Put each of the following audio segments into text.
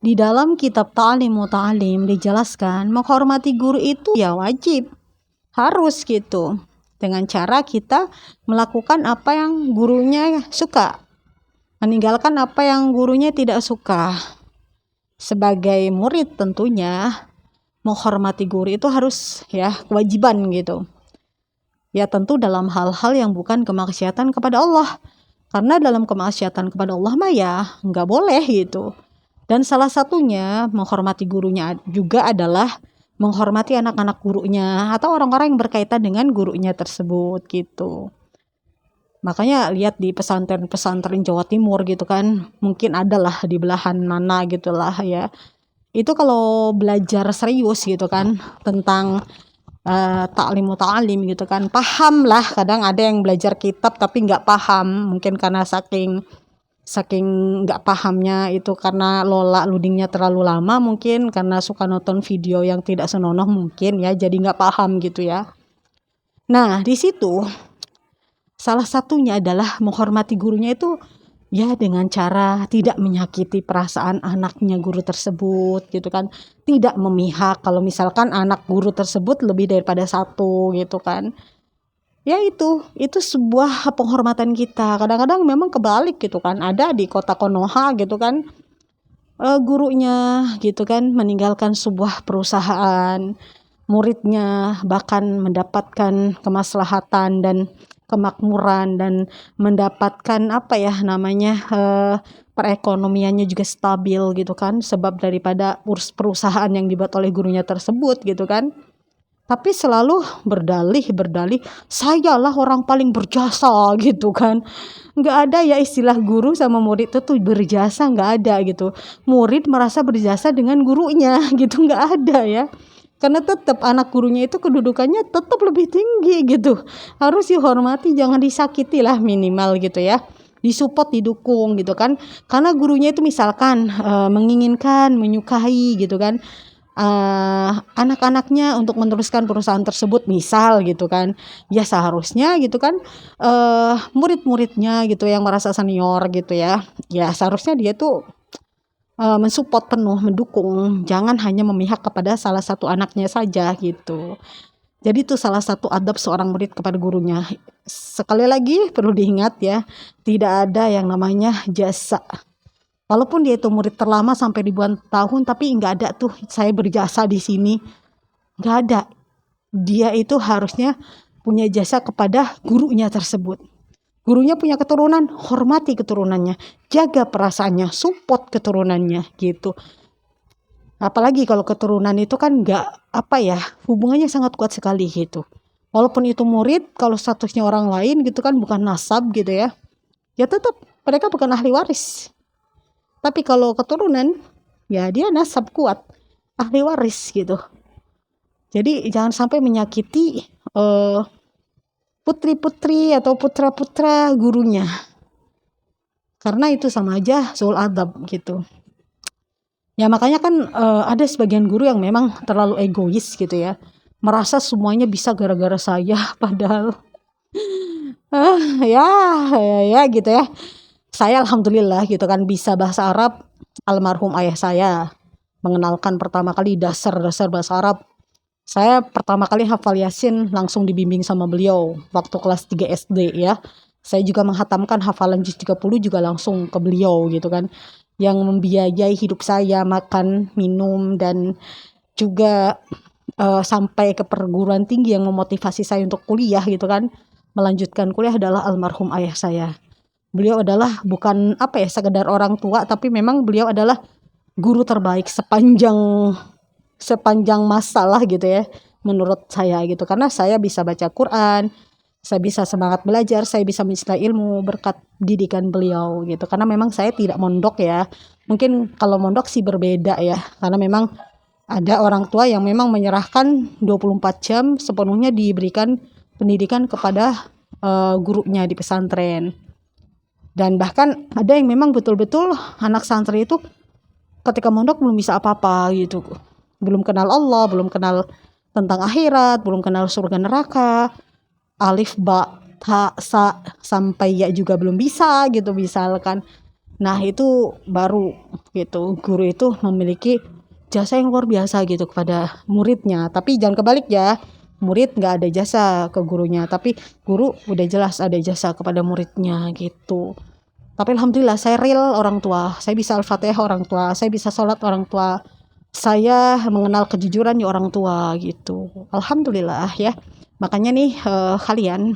Di dalam kitab Ta'lim wa Ta'lim dijelaskan menghormati guru itu ya wajib, harus gitu. Dengan cara kita melakukan apa yang gurunya suka, meninggalkan apa yang gurunya tidak suka. Sebagai murid tentunya menghormati guru itu harus ya kewajiban gitu. Ya tentu dalam hal-hal yang bukan kemaksiatan kepada Allah. Karena dalam kemaksiatan kepada Allah mah ya nggak boleh gitu. Dan salah satunya menghormati gurunya juga adalah menghormati anak-anak gurunya atau orang-orang yang berkaitan dengan gurunya tersebut gitu. Makanya lihat di pesantren-pesantren Jawa Timur gitu kan, mungkin adalah di belahan mana gitulah ya. Itu kalau belajar serius gitu kan tentang taklim ta'alim gitu kan, paham lah. Kadang ada yang belajar kitab tapi nggak paham, mungkin karena saking nggak pahamnya itu karena lola ludingnya terlalu lama, mungkin karena suka nonton video yang tidak senonoh mungkin ya, jadi nggak paham gitu ya. Nah di situ salah satunya adalah menghormati gurunya itu ya dengan cara tidak menyakiti perasaan anaknya guru tersebut gitu kan, tidak memihak kalau misalkan anak guru tersebut lebih daripada satu gitu kan. Ya itu sebuah penghormatan kita. Kadang-kadang memang kebalik gitu kan, ada di kota Konoha gitu kan, gurunya gitu kan meninggalkan sebuah perusahaan, muridnya bahkan mendapatkan kemaslahatan dan kemakmuran dan mendapatkan apa ya namanya perekonomiannya juga stabil gitu kan, sebab daripada perusahaan yang dibuat oleh gurunya tersebut gitu kan. Tapi selalu berdalih sayalah orang paling berjasa gitu kan. Nggak ada ya istilah guru sama murid itu tuh berjasa, nggak ada gitu. Murid merasa berjasa dengan gurunya gitu, nggak ada ya. Karena tetap anak gurunya itu kedudukannya tetap lebih tinggi gitu, harus dihormati, jangan disakiti lah minimal gitu ya, disupport, didukung gitu kan. Karena gurunya itu misalkan menginginkan, menyukai gitu kan anak-anaknya untuk meneruskan perusahaan tersebut misal gitu kan, ya seharusnya gitu kan murid-muridnya gitu yang merasa senior gitu ya, ya seharusnya dia tuh mensupport penuh, mendukung, jangan hanya memihak kepada salah satu anaknya saja gitu. Jadi itu salah satu adab seorang murid kepada gurunya. Sekali lagi perlu diingat ya, tidak ada yang namanya jasa. Walaupun dia itu murid terlama sampai ribuan tahun, tapi nggak ada tuh saya berjasa di sini, nggak ada. Dia itu harusnya punya jasa kepada gurunya tersebut. Gurunya punya keturunan, hormati keturunannya, jaga perasaannya, support keturunannya gitu. Apalagi kalau keturunan itu kan nggak apa ya, hubungannya sangat kuat sekali gitu. Walaupun itu murid, kalau statusnya orang lain gitu kan, bukan nasab gitu ya, ya tetap mereka bukan ahli waris. Tapi kalau keturunan, ya dia nasab kuat, ahli waris gitu. Jadi jangan sampai menyakiti putri-putri atau putra-putra gurunya. Karena itu sama aja soal adab gitu. Ya makanya kan ada sebagian guru yang memang terlalu egois gitu ya. Merasa semuanya bisa gara-gara saya, padahal ya ya gitu ya. Saya alhamdulillah gitu kan bisa bahasa Arab, almarhum ayah saya mengenalkan pertama kali dasar-dasar bahasa Arab. Saya pertama kali hafal Yasin langsung dibimbing sama beliau waktu kelas 3 SD ya. Saya juga menghatamkan hafalan juz 30 juga langsung ke beliau gitu kan. Yang membiayai hidup saya, makan, minum, dan juga sampai ke perguruan tinggi yang memotivasi saya untuk kuliah gitu kan. Melanjutkan kuliah adalah almarhum ayah saya. Beliau adalah bukan apa ya sekedar orang tua, tapi memang beliau adalah guru terbaik sepanjang masalah gitu ya menurut saya gitu, karena saya bisa baca Quran, saya bisa semangat belajar, saya bisa mencintai ilmu berkat didikan beliau gitu. Karena memang saya tidak mondok ya, mungkin kalau mondok sih berbeda ya, karena memang ada orang tua yang memang menyerahkan 24 jam sepenuhnya diberikan pendidikan kepada gurunya di pesantren. Dan bahkan ada yang memang betul-betul anak santri itu ketika mondok belum bisa apa-apa gitu, belum kenal Allah, belum kenal tentang akhirat, belum kenal surga neraka, alif ba ta sa sampai ya juga belum bisa gitu misalkan. Nah itu baru gitu, guru itu memiliki jasa yang luar biasa gitu kepada muridnya. Tapi jangan kebalik ya, murid nggak ada jasa ke gurunya, tapi guru udah jelas ada jasa kepada muridnya gitu. Tapi alhamdulillah saya real orang tua, saya bisa al-fatihah orang tua, saya bisa sholat orang tua, saya mengenal kejujuran di orang tua gitu. Alhamdulillah ya. Makanya nih kalian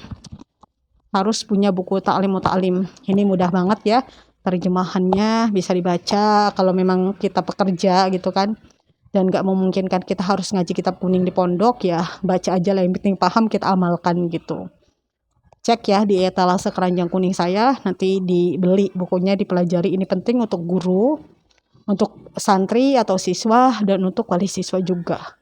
harus punya buku Ta'lim Muta'alim. Ini mudah banget ya. Terjemahannya bisa dibaca kalau memang kita pekerja gitu kan. Dan gak memungkinkan kita harus ngaji kitab kuning di pondok, ya baca aja lah, yang penting paham kita amalkan gitu. Cek ya di etalase keranjang kuning saya, nanti dibeli bukunya, dipelajari. Ini penting untuk guru, untuk santri atau siswa, dan untuk wali siswa juga.